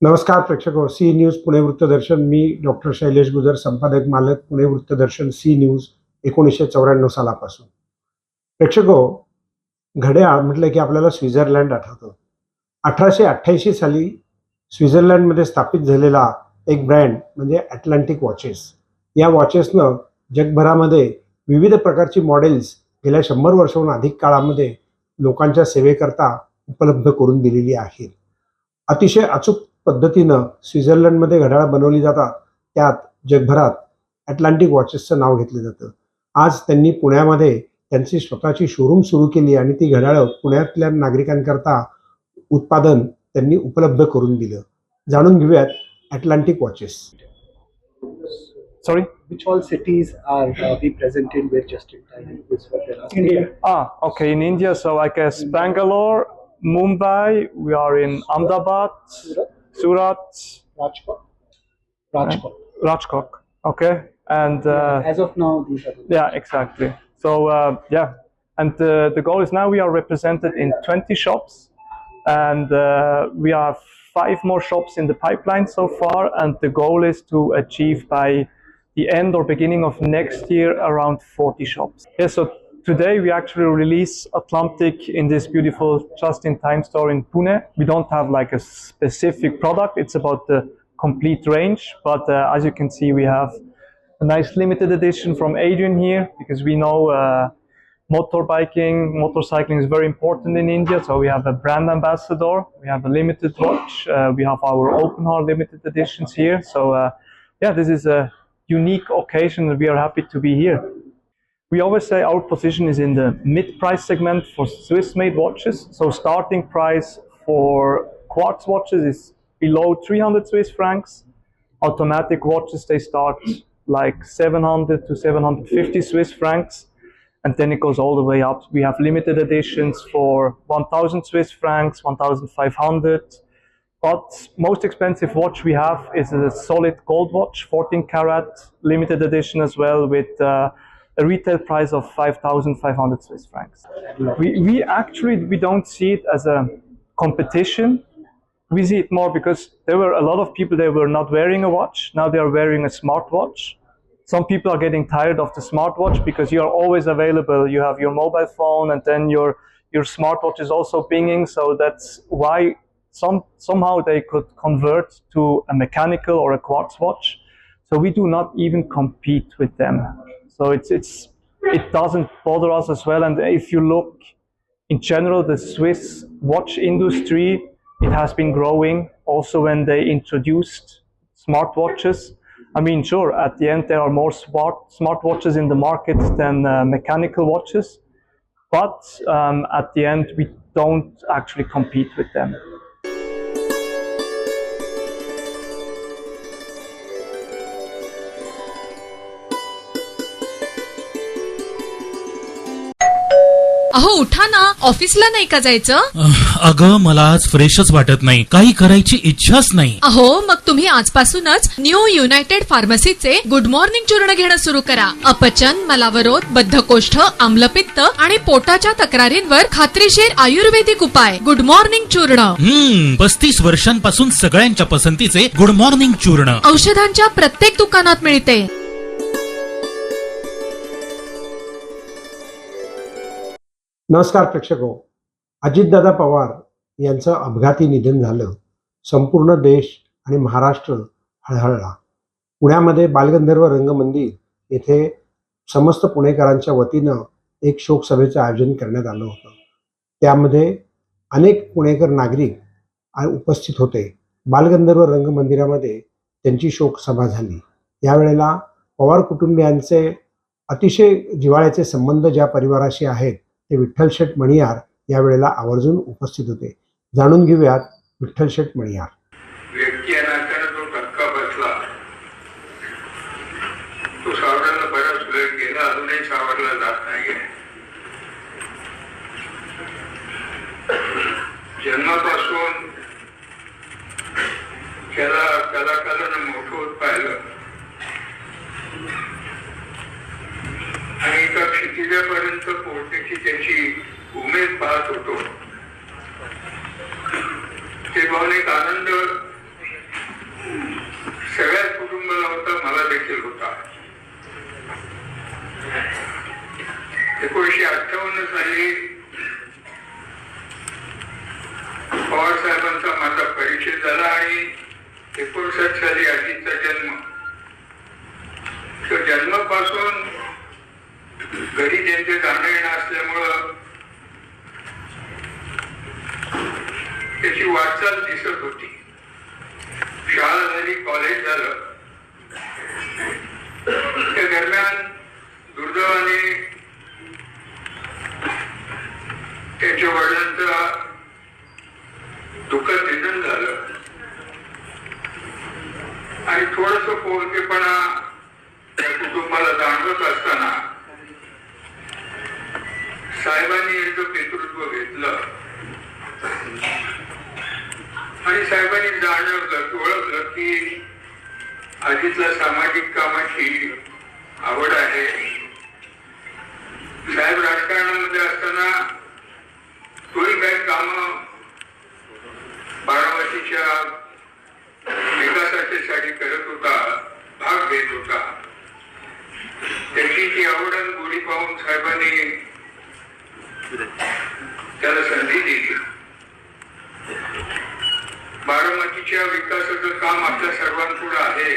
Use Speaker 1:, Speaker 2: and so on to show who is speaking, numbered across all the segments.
Speaker 1: नमस्कार प्रेक्षको, C news Pune वृत्तदर्शन. मी doctor Shailesh गुजर, संपादक मालक, पुणे वृत्तदर्शन, सी न्यूज 1994 सालापासून. प्रेक्षको, घड्याळ म्हटलं की आपल्याला स्वित्झर्लंड आठवतं. 1888 साली स्वित्झर्लंडमध्ये स्थापित झालेला एक ब्रँड म्हणजे अटलांटिक वॉचेस. या वॉचेसनं जगभरामध्ये विविध प्रकारची मॉडेल्स गेल्या 100 वर्षाहून अधिक काळामध्ये लोकांच्या सेवेकरता उपलब्ध करून दिलेली आहेत. अतिशय अचूक पद्धतीनं स्वित्झर्लंडमध्ये घड्याळ बनवली जातात. त्यात जगभरात अटलांटिक वॉचेसचं नाव घेतलं जातं. आज त्यांनी पुण्यामध्ये त्यांची स्वतःची शोरूम सुरू केली आणि ती घड्याळं पुण्यातल्या नागरिकांकरता उत्पादन त्यांनी उपलब्ध करून दिलं. जाणून घेऊयात Atlantic watches.
Speaker 2: Sorry?
Speaker 3: Which all cities are we present in with just in time? Is what they're asking.
Speaker 2: India. Okay, in India, so I guess Bangalore, Mumbai, we are in Ahmedabad, Surat,
Speaker 3: Rajkot.
Speaker 2: Rajkot, okay, and
Speaker 3: As of now, these are.
Speaker 2: yeah, exactly. So yeah, and the goal is now we are represented in 20 shops, and we have 5 more shops in the pipeline so far, and the goal is to achieve by the end or beginning of next year around 40 shops. Yeah, so today we actually release Atlantic in this beautiful just-in-time store in Pune. We don't have like a specific product, it's about the complete range, but as you can see we have a nice limited edition from Adrian here, because we know motorcycling is very important in India, so we have a brand ambassador, we have a limited watch, we have our open heart limited editions here, so yeah, this is a unique occasion and we are happy to be here. We always say our position is in the mid-price segment for Swiss-made watches, so starting price for quartz watches is below 300 Swiss francs. Automatic watches, they start like 700 to 750 Swiss francs, and then it goes all the way up. We have limited editions for 1000 Swiss francs, 1500. But most expensive watch we have is a solid gold watch, 14 karat, limited edition as well, with a retail price of 5,500 Swiss francs. We don't see it as a competition. We see it more because there were a lot of people, they were not wearing a watch. Now they are wearing a smartwatch. Some people are getting tired of the smartwatch because you are always available. You have your mobile phone and then your smartwatch is also pinging. So that's why somehow they could convert to a mechanical or a quartz watch. So we do not even compete with them. So it doesn't bother us as well. And if you look in general, the Swiss watch industry, it has been growing also when they introduced smartwatches. I mean, sure, at the end there are more smartwatches in the market than mechanical watches, but at the end we don't actually compete with them.
Speaker 4: अहो उठा ना, ऑफिसला नाही का जायचं?
Speaker 5: अगं मला आज फ्रेशच वाटत नाही, काही करायची इच्छाच नाही.
Speaker 4: अहो मग तुम्ही आजपासूनच न्यू युनायटेड फार्मसीचे गुड मॉर्निंग चूर्ण घेणं सुरू करा. अपचन, मलावरोध, बद्धकोष्ठ, आम्लपित्त आणि पोटाच्या तक्रारींवर खात्रीशीर आयुर्वेदिक उपाय. गुड मॉर्निंग चूर्ण.
Speaker 5: 35 वर्षांपासून सगळ्यांच्या पसंतीचे गुड मॉर्निंग चूर्ण
Speaker 4: औषधांच्या प्रत्येक दुकानात मिळते.
Speaker 1: नमस्कार प्रेक्षको, अजितदादा पवार यांचं अपघाती निधन झालं. संपूर्ण देश आणि महाराष्ट्र हळहळला. पुण्यामध्ये बालगंधर्व रंगमंदिर येथे समस्त पुणेकरांच्या वतीनं एक शोकसभेचं आयोजन करण्यात आलं होतं. त्यामध्ये अनेक पुणेकर नागरिक उपस्थित होते. बालगंधर्व रंगमंदिरामध्ये त्यांची शोकसभा झाली. यावेळेला पवार कुटुंबियांचे अतिशय जिव्हाळ्याचे संबंध ज्या परिवाराशी आहेत ते विठ्ठल शेठ मणियार यावेळेला आवर्जून उपस्थित होते. जाणून घेऊयात विठ्ठल शेठ मणियार.
Speaker 6: व्यक्ती या नात्यानं जो धक्का बसला तो सावरायला बराच वेळ गेला, अजूनही सावरला जात नाहीये. जन्मापासून त्याला कलाकारानं मोठं होत पाहिलं आणि एका क्षितिजापर्यंत पोहोचण्याची त्याची उमेद पाहत होतो. ते पाहून एक आनंद कुटुंबाला होता, मला देखील होता. 1958 साली पवार साहेबांचा माझा परिचय झाला आणि 59 साली आजीचा जन्म. तर जन्मापासून घरी त्यांचे जाणं येणं असल्यामुळं त्याची वाटचाल दिसत होती. शाळा झाली, कॉलेज झालं. त्या दरम्यान दुर्दैवाने त्यांच्या वडिलांचं दुःखद निधन झालं आणि थोडस पोरकेपणा त्या कुटुंबाला जाणवत असताना साहेबांनी यांचं नेतृत्व घेतलं आणि साहेबांनी जाणवलं, ओळखलं की आजीतला सामाजिक कामाची आवड आहे. साहेब राजकारणामध्ये असताना तोही काही कामं बारामतीच्या विकासासाठी करत होता, भाग घेत होता. त्याची ती आवड आणि गोडी पाहून साहेबांनी त्याला संधी दिली. बारामतीच्या विकासाचं काम आपल्या सर्वांपुढे आहे.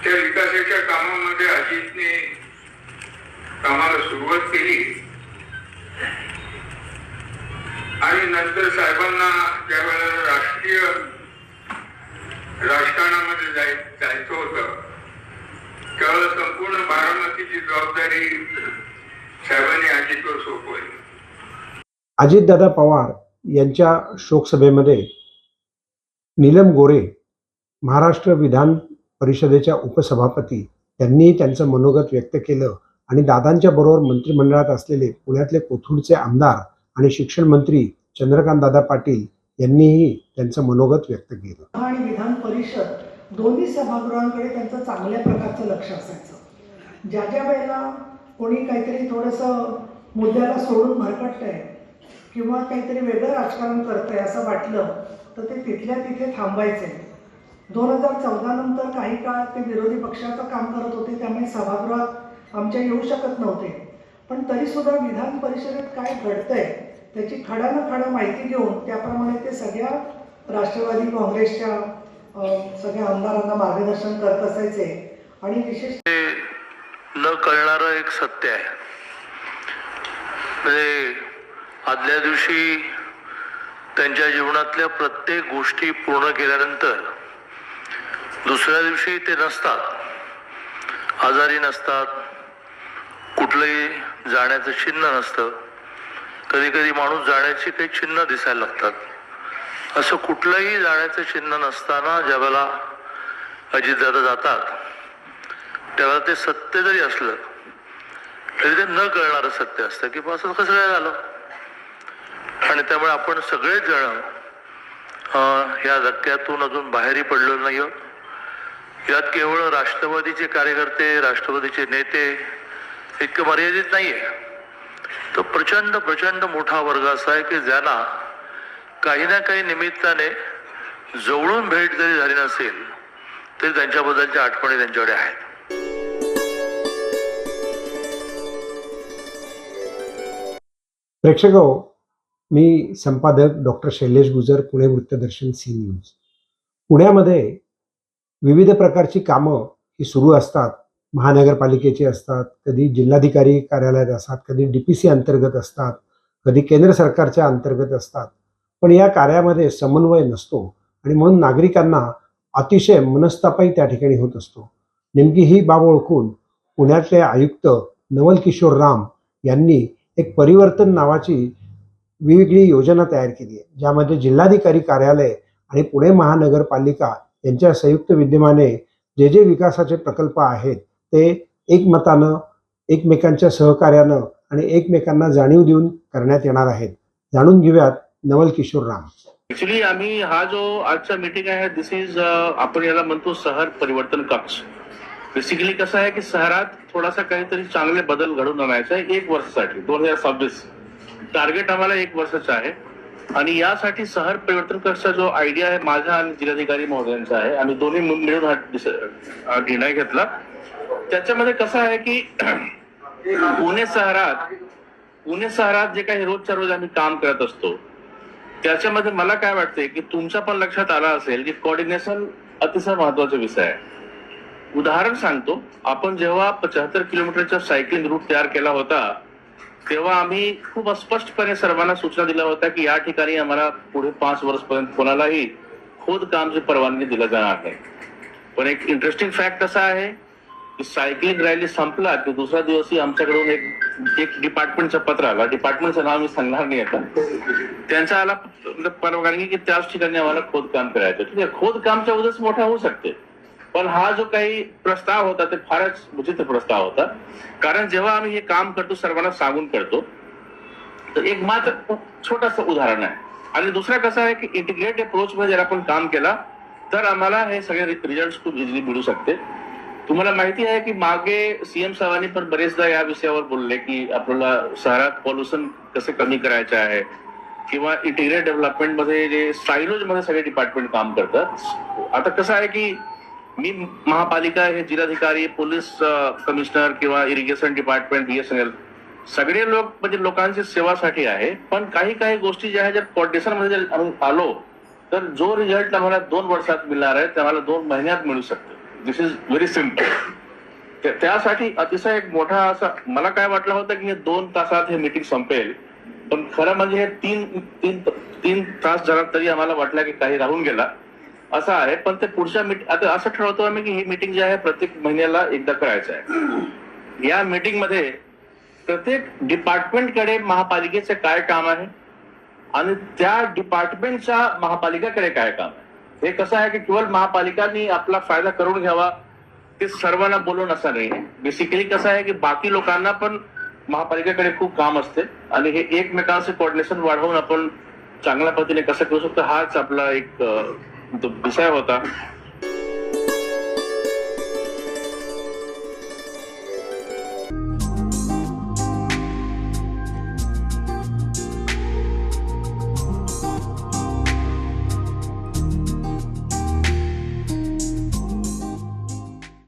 Speaker 6: त्या विकासाच्या कामामध्ये अजितने कामाला सुरुवात केली आणि नंतर साहेबांना ज्या वेळेला राष्ट्रीय राजकारणामध्ये जायचं होतं त्यावेळेला संपूर्ण बारामतीची जबाबदारी साहेबांनी अजितवर सोपवली.
Speaker 1: अजितदादा पवार यांच्या शोकसभेमध्ये नीलम गोरे, महाराष्ट्र विधान परिषदेच्या उपसभापती, यांनी त्यांचं मनोगत व्यक्त केलं आणि दादांच्या बरोबर मंत्रिमंडळात असलेले पुण्यातले कोथरूडचे आमदार आणि शिक्षण मंत्री चंद्रकांतदादा पाटील यांनीही त्यांचं मनोगत व्यक्त केलं.
Speaker 7: आणि विधान परिषद दोन्ही सभागृहांकडे त्यांचं चांगल्या प्रकारचं लक्ष असायचं. ज्या ज्या वेळेला कोणी काहीतरी थोडंसं मुद्द्याला सोडून भरकटतंय किंवा काहीतरी वेगळं राजकारण करतंय असं वाटलं तर ते तिथल्या तिथे थांबायचे. 2014 नंतर काही काळ ते विरोधी पक्षाचं काम करत होते, त्यामुळे सभागृहात आमच्या येऊ शकत नव्हते. पण तरीसुद्धा विधान परिषदेत काय घडतंय त्याची खडानं खडं माहिती घेऊन त्याप्रमाणे ते सगळ्या राष्ट्रवादी काँग्रेसच्या सगळ्या आमदारांना मार्गदर्शन करत असायचे. आणि विशेष
Speaker 8: न कळणारं एक सत्य आहे. म्हणजे आदल्या दिवशी त्यांच्या जीवनातल्या प्रत्येक गोष्टी पूर्ण केल्यानंतर दुसऱ्या दिवशी ते नसतात, आजारी नसतात, कुठलंही जाण्याचं चिन्ह नसतं. कधी कधी माणूस जाण्याची काही चिन्ह दिसायला लागतात. असं कुठलंही जाण्याचं चिन्ह नसताना ज्यावेळेला अजितदादा जातात त्यावेळेला ते सत्य जरी असलं तरी ते न कळणारं सत्य असतं की असं कसं काय झालं. आणि त्यामुळे आपण सगळेच जण या धक्क्यातून अजून बाहेरही पडलो नाही. यात केवळ राष्ट्रवादीचे कार्यकर्ते, राष्ट्रवादीचे नेते इतकं मर्यादित नाहीये. तो प्रचंड प्रचंड मोठा वर्ग असा आहे की ज्यांना काही ना काही निमित्ताने जवळून भेट जरी झाली नसेल तरी त्यांच्याबद्दलच्या आठवणी त्यांच्याकडे आहेत.
Speaker 1: प्रेक्षको, मी संपादक डॉक्टर शैलेश गुजर, पुणे वृत्तदर्शन सी न्यूज. पुण्यामध्ये विविध प्रकारची कामं ही सुरू असतात. महानगरपालिकेची असतात, कधी जिल्हाधिकारी कार्यालयात असतात, कधी DPC अंतर्गत असतात, कधी केंद्र सरकारच्या अंतर्गत असतात. पण या कार्यामध्ये समन्वय नसतो आणि म्हणून नागरिकांना अतिशय मनस्तापही त्या ठिकाणी होत असतो. नेमकी ही बाब ओळखून पुण्यातले आयुक्त नवल किशोर राम यांनी एक परिवर्तन नावाची वेगळी योजना तयार केली आहे, ज्यामध्ये जिल्हाधिकारी कार्यालय आणि पुणे महानगरपालिका यांच्या संयुक्त विद्यमाने जे जे विकासाचे प्रकल्प आहेत ते एकमतानं, एकमेकांच्या सहकार्यानं आणि एकमेकांना जाणीव देऊन करण्यात येणार आहेत. जाणून घेऊयात नवल किशोर राम.
Speaker 9: ऍक्च्युली आम्ही हा जो आजचा मीटिंग आहे दिस इज आपण याला म्हणतो शहर परिवर्तन कक्ष. बेसिकली कसं आहे की शहरात थोडासा काहीतरी चांगले बदल घडून आणायचा आहे 1 वर्षासाठी. 2026 टार्गेट आम्हाला 1 वर्षाचं आहे. आणि यासाठी शहर परिवर्तन कक्षाचा जो आयडिया आहे माझा आणि जिल्हाधिकारी महोदयांचा आहे, आम्ही दोन्ही मिळून हा निर्णय घेतला. त्याच्यामध्ये कसं आहे की पुणे शहरात जे काही रोजच्या रोज आम्ही काम करत असतो त्याच्यामध्ये मला काय वाटतंय की तुमच्या पण लक्षात आलं असेल की कोऑर्डिनेशन अतिशय महत्वाचा विषय आहे. उदाहरण सांगतो, आपण जेव्हा 75 किलोमीटरचा सायकलिंग रूट तयार केला होता तेव्हा आम्ही खूप स्पष्टपणे सर्वांना सूचना दिल्या होत्या की या ठिकाणी आम्हाला पुढे 5 वर्षपर्यंत कोणालाही खोदकामची परवानगी दिली जाणार नाही. पण एक इंटरेस्टिंग फॅक्ट असा आहे की सायकलिंग रॅली संपला की दुसऱ्या दिवशी आमच्याकडून एक डिपार्टमेंटचं पत्र आला. डिपार्टमेंटचं नाव मी सांगणार नाही आता. त्यांचा आला परवानगी की त्याच ठिकाणी आम्हाला खोदकाम करायचं. ठीक आहे, खोदकामच्या उद्देश मोठा होऊ शकते, पण हा जो काही प्रस्ताव होता ते फारच विचित्र प्रस्ताव होता. कारण जेव्हा आम्ही हे काम करतो सर्वांना सांगून करतो तर एक मात्र छोटंसं उदाहरण आहे. आणि दुसरा कसं आहे की इंटिग्रेट अप्रोच मध्ये जर आपण काम केला तर आम्हाला हे सगळे रिझल्ट खूप इझिली मिळू शकते. तुम्हाला माहिती आहे की मागे सीएम साहेबांनी पण बरेचदा या विषयावर बोलले की आपल्याला शहरात पॉल्युशन कसे कमी करायचे आहे किंवा इंटिग्रेट डेव्हलपमेंट मध्ये जे सायलोज मध्ये सगळे डिपार्टमेंट काम करतात. आता कसं आहे की मी महापालिका हे जिल्हाधिकारी, पोलीस कमिशनर किंवा इरिगेशन डिपार्टमेंट, BSNL सगळे लोक म्हणजे लोकांची सेवासाठी आहे. पण काही गोष्टी ज्या आहेत जर कोऑर्डिनेशन मध्ये जर आम्ही आलो तर जो रिझल्ट आम्हाला 2 वर्षात मिळणार आहे ते आम्हाला 2 महिन्यात मिळू शकतो. दिस इज व्हेरी सिम्पल. त्यासाठी अतिशय एक मोठा असा मला काय वाटलं होतं की हे 2 तासात हे मीटिंग संपेल, पण खरं म्हणजे हे 3 तास झाला तरी आम्हाला वाटलं की काही राहून गेला असं आहे. पण ते पुढच्या आता असं ठरवतो आम्ही की ही मीटिंग जी आहे प्रत्येक महिन्याला एकदा करायचं आहे. या मीटिंग मध्ये प्रत्येक डिपार्टमेंटकडे महापालिकेचे काय काम आहे आणि त्या डिपार्टमेंटच्या महापालिकेकडे काय काम आहे. हे कसं आहे की केवळ महापालिकांनी आपला फायदा करून घ्यावा ते सर्वांना बोलून असं नाही. बेसिकली कसं आहे की बाकी लोकांना पण महापालिकेकडे खूप काम असते आणि हे एकमेकांचे कोऑर्डिनेशन वाढवून आपण चांगल्या पद्धतीने कसं करू शकतो हाच आपला एक विषय होता.